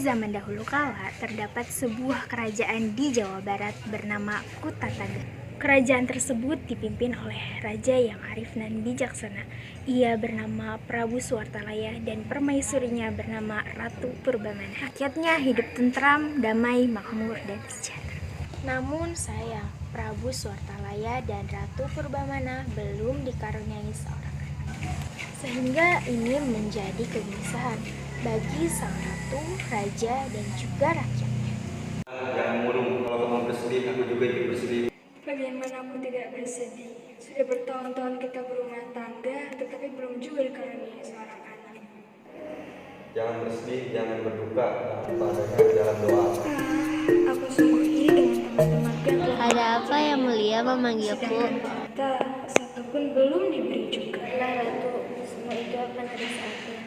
zaman dahulu kala, terdapat sebuah kerajaan di Jawa Barat bernama Kutataga. Kerajaan tersebut dipimpin oleh raja yang arif dan bijaksana. Ia bernama Prabu Suwartalaya dan permaisurinya bernama Ratu Purbamana. Rakyatnya hidup tentram, damai, makmur, dan sejahtera. Namun sayang, Prabu Suwartalaya dan Ratu Purbamana belum dikaruniai seorang anak. Sehingga ini menjadi kegelisahan bagi sang ratu, raja, dan juga rakyatnya. Jangan murung, kalau kamu bersedih, aku juga ikut bersedih. Bagaimana aku tidak bersedih? Sudah bertahun-tahun kita berumah tangga, tetapi belum juga dikaruniai seorang anak. Jangan bersedih, jangan berduka, tanpa adanya dalam doa. Aku sungguh iri dengan teman-temanku yang telah Ada apa yang mulia memanggilku? sedangkan kita satupun belum diberi juga. Ratu, semua itu akan ada saatnya.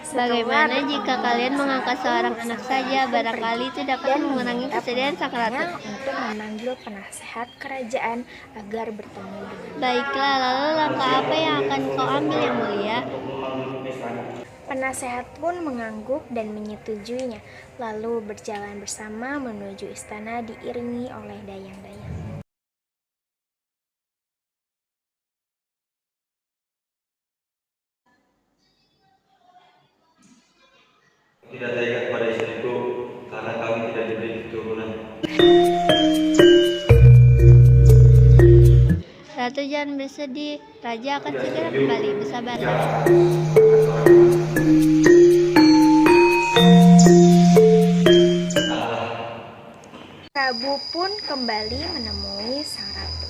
Bagaimana jika kalian mengangkat seorang anak saja? Barangkali itu dapat mengurangi kesedihan sang ratu. Untuk memanggil penasehat kerajaan agar bertemu dengan. Baiklah, lalu langkah apa yang akan kau ambil yang mulia? Penasehat pun mengangguk dan menyetujuinya, lalu berjalan bersama menuju istana diiringi oleh dayang-dayang. Tidak terikat pada istriku, karena kami tidak diberi keturunan. Ratu, jangan bersedih. Raja akan segera kembali. Bersabarlah. Prabu pun kembali menemui sang ratu.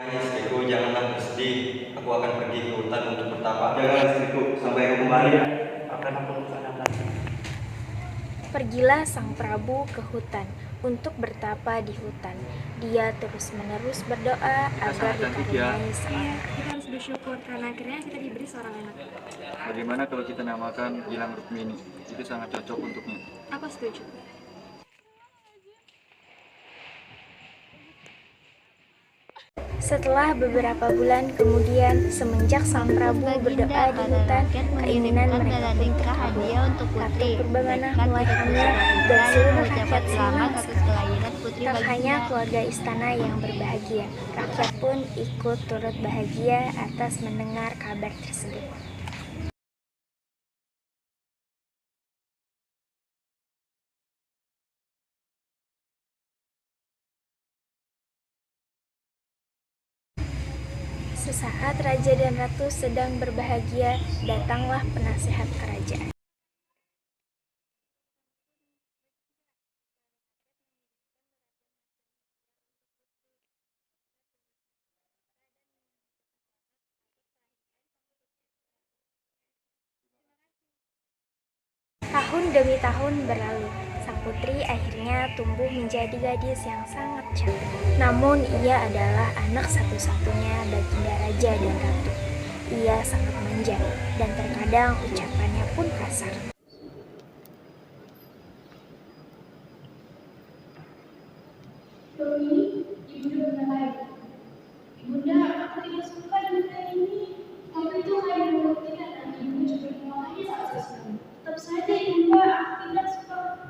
Hai istriku, janganlah bersedih. Aku akan pergi ke hutan untuk bertapa. Jangan istriku, sampai aku kembali. Akan aku laksanakan. Pergilah sang Prabu ke hutan untuk bertapa di hutan. Dia terus-menerus berdoa agar dikaruniai seorang. Kita harus bersyukur karena akhirnya kita diberi seorang anak. Bagaimana kalau kita namakan Gilang Rukmini? Itu sangat cocok untuknya. Aku setuju. Setelah beberapa bulan kemudian, semenjak sang Prabu berdoa di hutan, keinginan mereka pun terkabul. Ratu Purbamana mulai hamil dan seluruh rakyat senang sekali. Tak hanya keluarga istana yang berbahagia, rakyat pun ikut turut bahagia atas mendengar kabar tersebut. Sesaat raja dan ratu sedang berbahagia, datanglah penasehat kerajaan. Tahun demi tahun berlalu, sang putri akhirnya tumbuh menjadi gadis yang sangat cantik. Namun ia adalah anak satu-satunya baginda raja dan ratu. Ia sangat manja dan terkadang ucapannya pun kasar. Ibunda benar baik. Ibunda, aku tidak suka dengan kain ini. Tapi itu hanya membuktikan dan ibu juga memakainya saat sesuai. Tetap saja ibunda, aku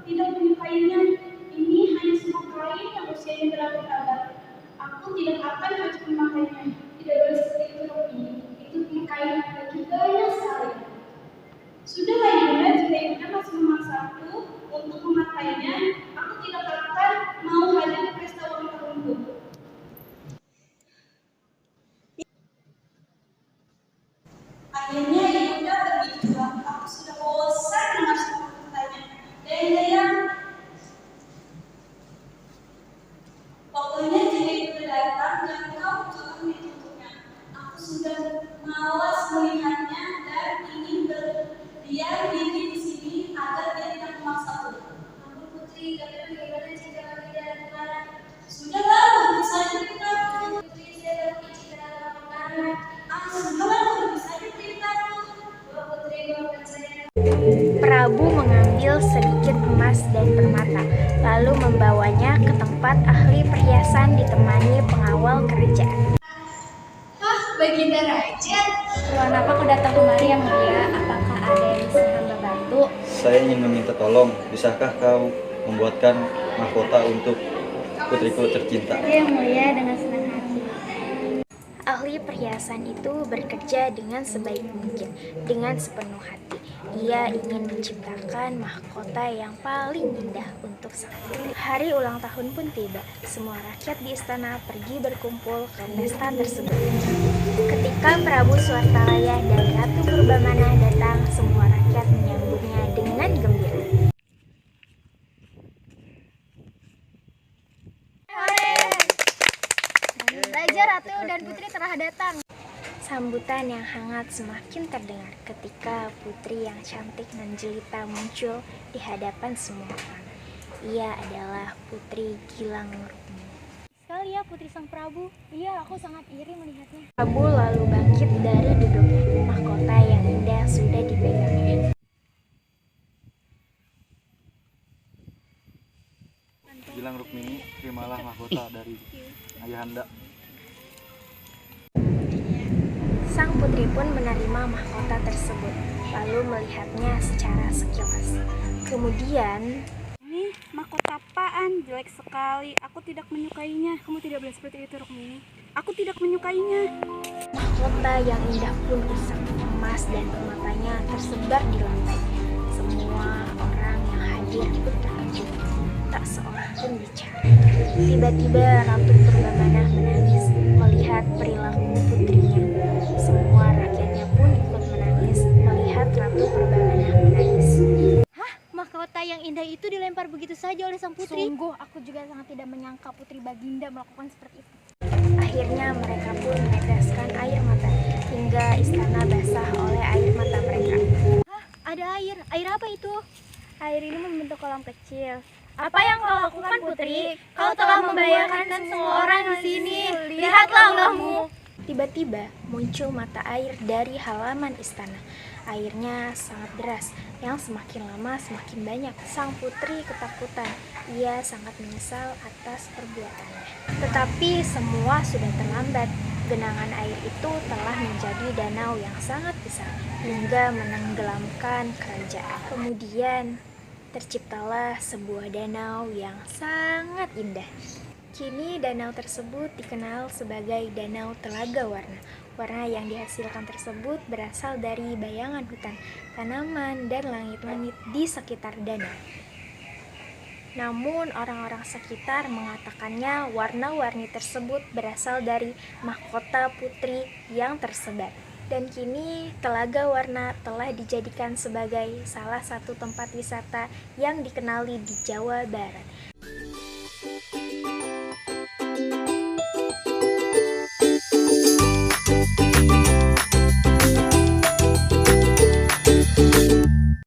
tidak menyukainya. Ini hanya sebuah kain yang usianya berabad-abad. Aku tidak akan cocok memakainya. Tidak boleh seperti itu, Romi. Itu kain bagi banyak sekali. Sudahlah ibunda, jika ibunda masih memaksa aku untuk memakainya, aku tidak akan mau hadir ke pesta ulang tahunku. Akhirnya ibunda pergi juga. Aku sudah bosan dengar semua pertanyaan. Dayang-dayang. Pokoknya jika ibunda datang, jangan kau turun ditutupnya. Aku sudah malas melihatnya dan ingin berdiam diri di sini agar dia tidak memaksaku. Ampun putri, tapi bagaimana jika kami tidak kemana? Sudahlah, berhenti saja beritahu. Putri, saya baru bicara dalam makanan. Sudahlah, berhenti saja beritahu. Bahwa putri maafkan saya. Prabu mengambil sedikit emas dan permata, lalu membawanya ke tempat ahli perhiasan ditemani pengawal kerajaan. Baginda Raja. Tuan, apa aku datang kemari yang mulia? Apakah ada yang bisa hamba bantu? saya ingin meminta tolong, bisakah kau membuatkan mahkota untuk putriku tercinta? Yang mulia, dengan senang hati. Ahli perhiasan itu bekerja dengan sebaik mungkin, dengan sepenuh hati. Ia ingin menciptakan mahkota yang paling indah untuk sang putri. Hari ulang tahun pun tiba. Semua rakyat di istana pergi berkumpul ke pesta tersebut. Ketika Prabu Suartalaya dan Ratu Purbamana datang, semua rakyat menyambutnya dengan gembira. Raja, Ratu, dan Putri telah datang. Sambutan yang hangat semakin terdengar ketika putri yang cantik dan jelita muncul di hadapan semua orang. Ia adalah Putri Gilang Rukmini. Sekali ya Putri Sang Prabu. Iya, aku sangat iri melihatnya. Prabu lalu bangkit dari duduknya. Mahkota yang indah sudah dipegangnya. Gilang Rukmini, terimalah mahkota dari Ayahanda. Sang putri pun menerima mahkota tersebut, lalu melihatnya secara sekilas. Kemudian, Ini mahkota apaan? Jelek sekali. Aku tidak menyukainya. Kamu tidak boleh seperti itu, Rukmini. Aku tidak menyukainya. mahkota yang indah pun rusak. Emas dan permatanya tersebar di lantai. Semua orang yang hadir pun terkejut. Tak seorang pun bicara. Tiba-tiba Ratu Purbamana menangis melihat perilaku putrinya. Semua rakyatnya pun ikut menangis melihat Ratu Purbamana menangis. Mahkota yang indah itu dilempar begitu saja oleh sang putri. Sungguh, aku juga sangat tidak menyangka Putri Baginda melakukan seperti itu. Akhirnya mereka pun meneteskan air mata hingga istana basah oleh air mata mereka. Ada air. Air apa itu? Air ini membentuk kolam kecil. Apa yang kau lakukan, Putri? Kau telah membahayakan semua orang di sini. Lihatlah ulahmu. Tiba-tiba muncul mata air dari halaman istana. Airnya sangat deras, yang semakin lama semakin banyak. Sang putri ketakutan. Ia sangat menyesal atas perbuatannya. Tetapi semua sudah terlambat. Genangan air itu telah menjadi danau yang sangat besar hingga menenggelamkan kerajaan. Kemudian terciptalah sebuah danau yang sangat indah. Kini danau tersebut dikenal sebagai Danau Telaga Warna. Warna yang dihasilkan tersebut berasal dari bayangan hutan, tanaman, dan langit-langit di sekitar danau. Namun orang-orang sekitar mengatakannya warna-warni tersebut berasal dari mahkota putri yang tersebar. Dan kini Telaga Warna telah dijadikan sebagai salah satu tempat wisata yang dikenali di Jawa Barat.